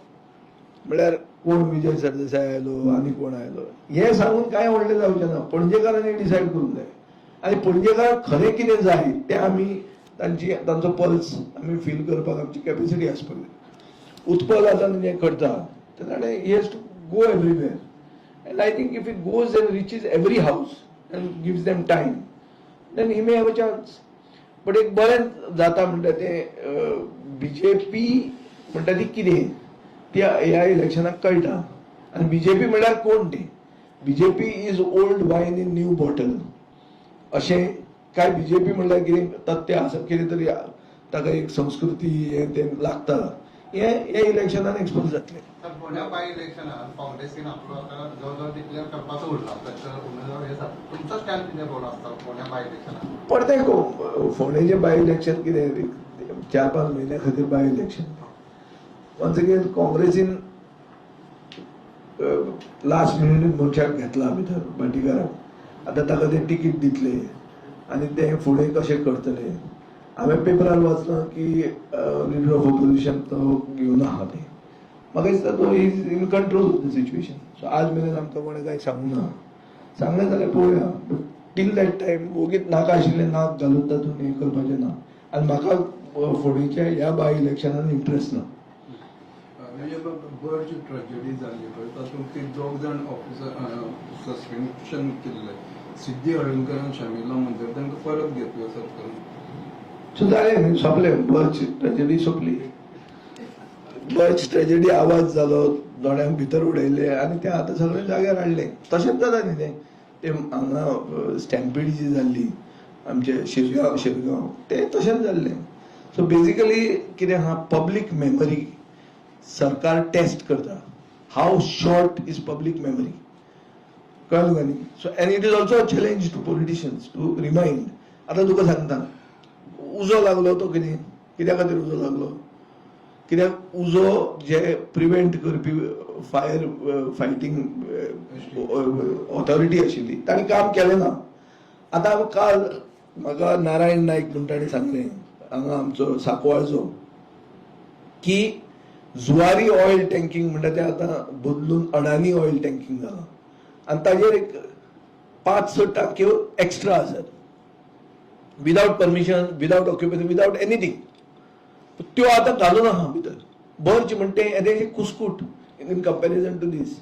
म्हळ्यार कोण विजय सरदेसाय आयलो आनी कोण आयलो हें सांगून कांय व्हडलें जावचें ना. पणजेकारांनी डिसायड करूंक जाय आनी पणजेकारांक खरें कितें जाय तें आमी तांचो पल्स आमी फील करपाक आमची कॅपेसिटी आसपाक जाय. उत्पल आतां जें करता तें ताणें he has to go everywhere. And I think if it goes and reaches every house and gives them time, then he may have a chance. But एक बरें जाता म्हणटा तें BJP म्हणटा ती कितें त्या ह्या इलेक्शनाक कळटा. आनी BJP म्हणल्यार कोण ती? BJP is old wine in new bottle अशें काय? BJP म्हणल्यार कितें तथ्य आसा, कितें तरी ताका एक संस्कृती हें तें लागता. हे इलेक्शनान एक्सपोज जातलें. फोंड्या बाय इलेक्शनात काँग्रेसीन आपलो आतां जवळ डिक्लेअर करपाचो उरला, उमेदवार हे जाता. तुमचो स्टँड कितें रोल आसता फोंड्या बाय इलेक्शनात? पण फोंडेचें बाय इलेक्शन कितें 4-5 म्हयन्या खातीर बाय इलेक्शन. वन्स अगेन काँग्रेसीन लास्ट मिनिट मनशाक घेतला भितर भाटीकाराक. आतां ताका ते तिकीट दितले आनी ते फुडें कशें करतले. हांवें पेपरार वाचलां की लिडर ऑफ ऑपोजिशन तो घेवन आहा ते. म्हाका दिसता तो is in control of the situation. So आज मेरेन आमकां कोणें कांय सांगूंक ना. सांगलें जाल्यार पळोवया. टिल दॅट टायम वोगीत नाका आशिल्लें नाक घालून तातूंत हें करपाचें ना. आनी म्हाका फोंडेच्या ह्या बाय इलेक्शनान इंट्रस्ट ना. बर्ज ट्रॅजेडी जाल्ली पळय तातूंत ते 2 जाण ऑफिसर सस्पेन्शन केल्ले. सिद्धी हळर्णकर शामिला म्हणटात तांकां परत घेतलो सरकारान. सो जालें, सोंपलें. बर्ज ट्रॅजेडी सोंपली. बर्ज ट्रॅजेडी आवाज जालो, दोळ्यांक भितर उडयले आनी ते आतां सगळे जाग्यार हाडले. तशेंच जाता न्ही तें हांगा स्टॅम्पीड जी जाल्ली आमचे शिरगांव तें तशेंच जाल्लें. सो बेजिकली कितें आहा, पब्लीक मेमरी सरकार टेस्ट करता. How short is public memory. कळ्ळें तुका न्ही. So and it is also a challenge to politicians to remind. आतां तुका सांगता उजो लागलो तो कित्या खातीर उजो लागलो? कित्याक उजो जे प्रिव्हेंट करपी फायर फायटींग ऑथॉरिटी आशिल्ली तांणी काम केलें ना. आतां काल म्हाका नारायण नायक म्हण ताणें सांगलें हांगा आमचो सांकवाळचो की जुवारी ऑयल टँकिंग म्हणटा तें आतां बदलून अडानी ऑयल टँकिंग जालां आनी ताजेर एक 5-6 टांक्यो एक्स्ट्रा आसात without permission, without occupation, without anything. त्यो आतां घालून आहा भितर. बर्ज म्हणटा तें कुस्कूट इन कंपॅरिजन टू दीस.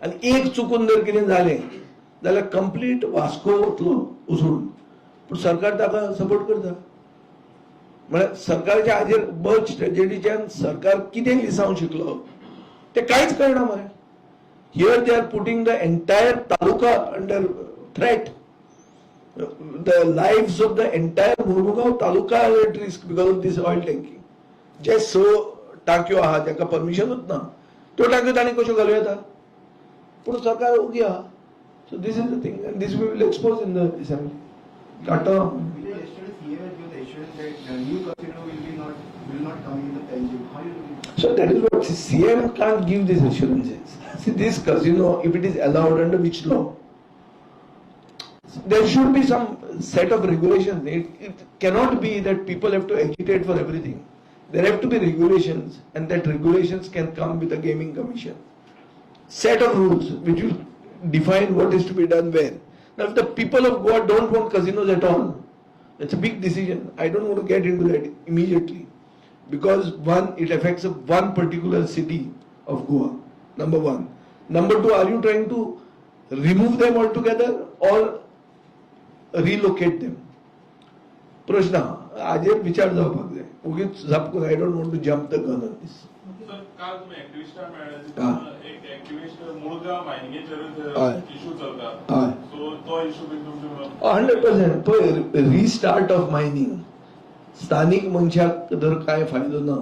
आनी एक चुकून जर कितें जालें जाल्यार कंप्लीट वास्को वतलो उसळून. पूण सरकार ताका सपोर्ट करता. म्हळ्यार सरकाराच्या हाजेर बर्ज ट्रेजेडीच्यान सरकार कितें लिसांव शिकलो तें कांयच कळना मरे. Here they are putting the entire taluka under threat. The lives of the entire Murmugaon taluka are at risk because of this oil tanking. जे 6 टांक्यो आहा जाका परमिशनूच ना त्यो टांक्यो तांणी कश्यो घालूं येता. पूण सरकार ओगी आहा. So this is the thing and this we will expose in the assembly. टाटा. So that is what CM can't give these assurances. See, this casino, if it is allowed under which law? There should be some set of regulations. It cannot be that people have to agitate for everything. There have to be regulations, and that regulations can come with a gaming commission. Set of rules which will define what is to be done where. Now, if the people of Goa don't want casinos at all, that's a big decision. I don't want to get into that immediately. Because one, it affects one particular city of Goa, number one. Number two, are you trying to remove them altogether or relocate them? प्रश्न हाजेर विचार जावपाक जाय. उगीच झपकून I don't want to jump the gun on this. Sir, काल तुम्ही ऍक्टिव्हिस्टांक मेळ्ळे, हा. एक ऍक्टिव्हिस्ट मुळगांव मायनिंगेचेर हय. इशू चलता. हय. सो तो इशू बीन तुमचे 100%. पळय, रिस्टार्ट ऑफ मायनिंग स्थानिक मनशाक जर काय फायदो ना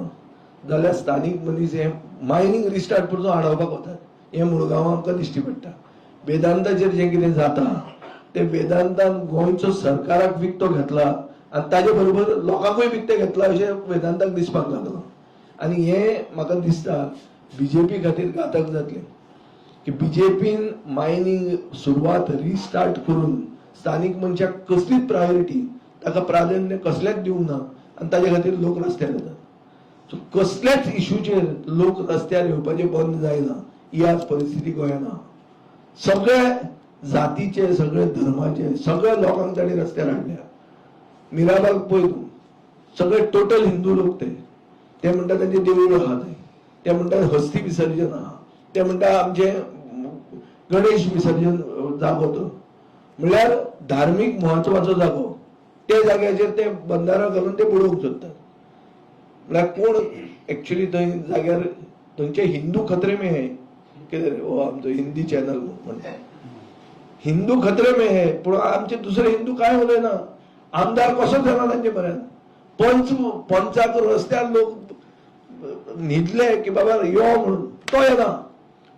जाल्यार स्थानिक मनीस हे मायनिंग रिस्टार्ट परतून हाडोवपाक वतात. हे मुळगांव आमकां दिश्टी पडटा. वेदांताचेर जें कितें जाता तें वेदांतान गोंयचो सरकाराक विकतो घेतला आनी ताजे बरोबर लोकांकूय विकते घेतला अशें वेदांताक दिसपाक लागलो. आनी हे म्हाका दिसता बीजेपी खातीर घातक जातलें की बीजेपीन मायनिंग सुरवात रिस्टार्ट करून स्थानिक मनशाक कसलीच प्रायोरिटी ताका प्राधान्य कसलेच दिवंक ना आनी ताजे खातीर लोक रस्त्यार येतात. सो कसल्याच इश्यूचेर लोक रस्त्यार येवपाचे बंद जायना. ही आज परिस्थिती गोंयांत आहा. सगळे जातीचे, सगळे धर्माचे, सगळ्या लोकांक ताणी रस्त्यार हाडल्या. मिराबाग पळय तूं, सगळे टोटल हिंदू लोक ते म्हणटा तांचे देवूळ आहा थंय. ते म्हणटा हस्ती विसर्जन आहा. ते म्हणटा आमचे गणेश विसर्जन जागो तो. म्हळ्यार धार्मीक म्हत्वाचो जागो ते जाग्याचेर ते बंदारो घालून ते बुडोवंक सोदतात. म्हळ्यार कोण एक्चुअली थंय जाग्यार थंयचे हिंदू खतरे में है कितें रे हो आमचो हिंदी चॅनल म्हणटा हिंदू खतरे में है. पूण आमचे दुसरे हिंदू काय उलयना. आमदार कसो जाता तांचे पर्यंत. पंचाक रस्त्यार लोक न्हिदले की बाबा यो म्हणून तो येना.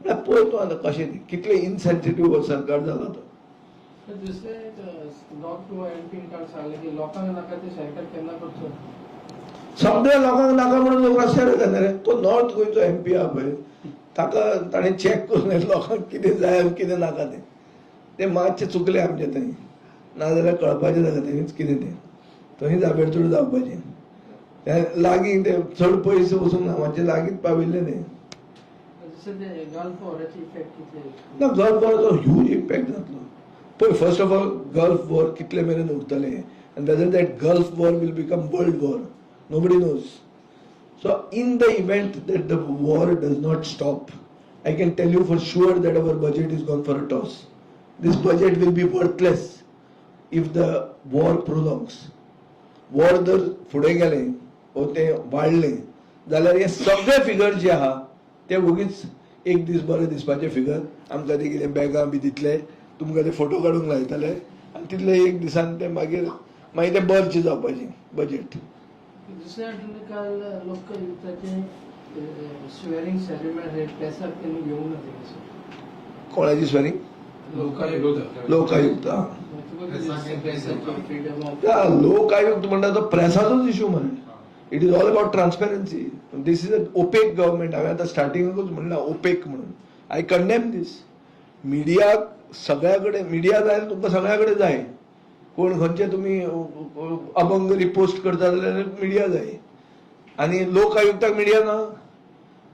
म्हळ्यार पळय तूं आतां कशें कितले इनसेन्सिटीव सरकार जाला तो. दुसरे नॉट टू एमपी कार्ड सांगले की लोकांक नाका ते सरकार केन्ना करचो. सगळ्या लोकांक नाका म्हणून लोक रस्त्यार येता रे. तो नॉर्थ गोंयचो एमपी आहा पळय ताका ताणें चॅक करून लोकांक कितें जाय आनी कितें नाका तें मातशें चुकलें आमचे थंय. नाजाल्यार कळपाचें जाता थंयच कितें तें. थंय जाबेरचूड जावपाचें. तें लागीं ते चड पयस वचूंक ना. मातशें लागींच पाविल्लें तें. गल्फ वॉराची इफेक्ट कितले. ना गल्फ वॉराचो ह्यूज इम्पॅक्ट जातलो. पळय first of all gulf war कितले मेरेन उरतलें आनी whether that gulf war will become world war nobody knows. So in the event that the war does not stop, I can tell you for sure that our budget is gone for a toss. This budget will be worthless if the war prolongs. War जर फुडें गेलें वा तें वाडलें जाल्यार हे सगळे figure जे आहा ते उगीच एक दीस बरें दिसपाचे फिगर. आमकां ते कितें बॅगां बी दितले, तुमकां ते फोटो काडूंक लायतले आनी तितले एक दिसान ते मागीर ते बर्ज जावपाचें बजेट. दुसऱ्या आठवड्यात काल लोकयुक्ताचे स्वेरिंग सेरेमनी हे प्लेसार केली घेऊन नव्हते. कोणाची स्वेरिंग? लोकायुक्त. लोकायुक्त म्हणटा तो प्रेसाचोच इश्यू मरे. It is all about transparency. This is a opaque government. हांवें आतां स्टार्टिंगूच म्हणला ओपेक म्हणून. आय कंडेम दीस. मिडियाक सगळ्या कडेन मिडिया जाय तुमकां सगळ्या कडेन जाय. कोण खंयचे तुमी अभंग रिपोस्ट करता जाल्यार मिडिया जाय. आनी लोक आयुक्ताक मिडिया ना.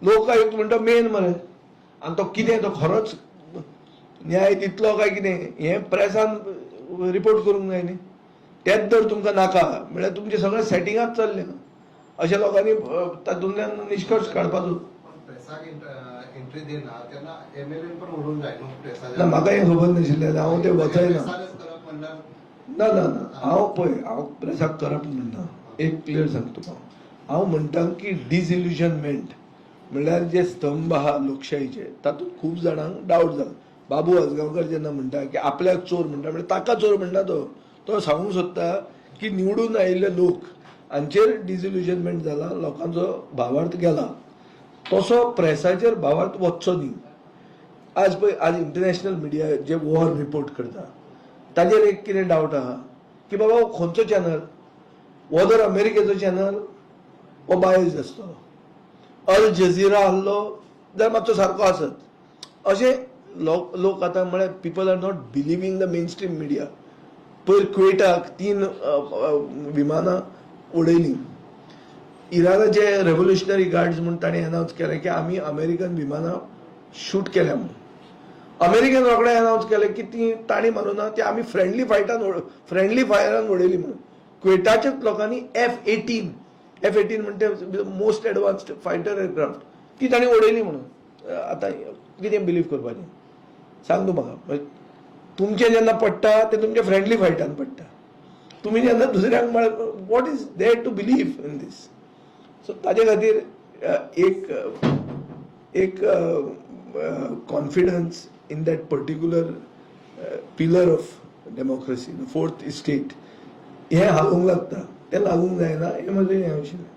लोकायुक्त म्हणटा मेन मरे आनी तो कितें तो खरोच न्याय दितलो काय कितें हें प्रेसान रिपोर्ट करूंक जाय न्ही तेच जर तुमकां नाका म्हळ्यार तुमचें सगळें सेटिंगाच चल्लें अशा लोकांनी तातूंतल्यान निश्कर्श काडपाचो. प्रेसाक एंट्री दिना तेन्ना एमएलए पण उडून जाय न्हू ना प्रेसा म्हाका हें खबर नाशिल्लें हांव ते वचयना. प्रेसानच करप म्हणल्यार ना ना ना हांव पळय हांव प्रेसाक करप म्हणना एक क्लियर सांगता तुका हांव म्हणटा की डिसिल्युजनमेंट म्हणल्यार जे स्तंभ आहा लोकशाहीचे तातूंत खूब जाणांक डावट जाला. बाबू आजगांवकर जेन्ना म्हणटा की आपल्याक चोर म्हणटा म्हणजे ताका चोर म्हणटा तो सांगूंक सोदता की निवडून आयिल्ले लोक हांचेर डिसिल्युजनमेंट जाला लोकांचो भावार्थ गेला तसो प्रेसाचेर भावार्थ वचचो न्ही. आज पळय आज इंटरनॅशनल मिडिया जे वॉर रिपोर्ट करता ताजेर एक कितें डावट आहा की बाबा हो खंयचो चॅनल हो जर अमेरिकेचो चॅनल हो बायज आसतलो अल जझिरा आहलो जाल्यार मातसो सारको आसत अशें लोक आतां म्हळ्यार people are not believing the mainstream media. पयर क्वेटाक 3 विमानां उडयलीं इरानाचे रेव्होल्युशनरी गार्ड्स म्हूण ताणें अनावन्स केलें की आमी अमेरिकन विमानां शूट केल्या म्हणून. अमेरिकेन रोखडें अनावन्स केलें की ती ताणी मारूना ती आमी फ्रेंडली फायरान उडयली म्हणून. क्वेटाच्याच लोकांनी F-18 म्हणटा मोस्ट एडवान्स्ड फायटर एअरक्राफ्ट ती ताणी उडयली म्हणून. आतां कितें बिलीव करपाचें सांग तूं म्हाका. तुमचें जेन्ना पडटा तें तुमच्या फ्रेंडली फायटान पडटा तुमी जेन्ना दुसऱ्यांक म्हळ्यार what is there to believe in this. So ताजे खातीर एक confidence in that particular pillar of democracy the fourth estate हें हालूंक लागता तें लागूंक जायना हें म्हजें हें आशिल्लें.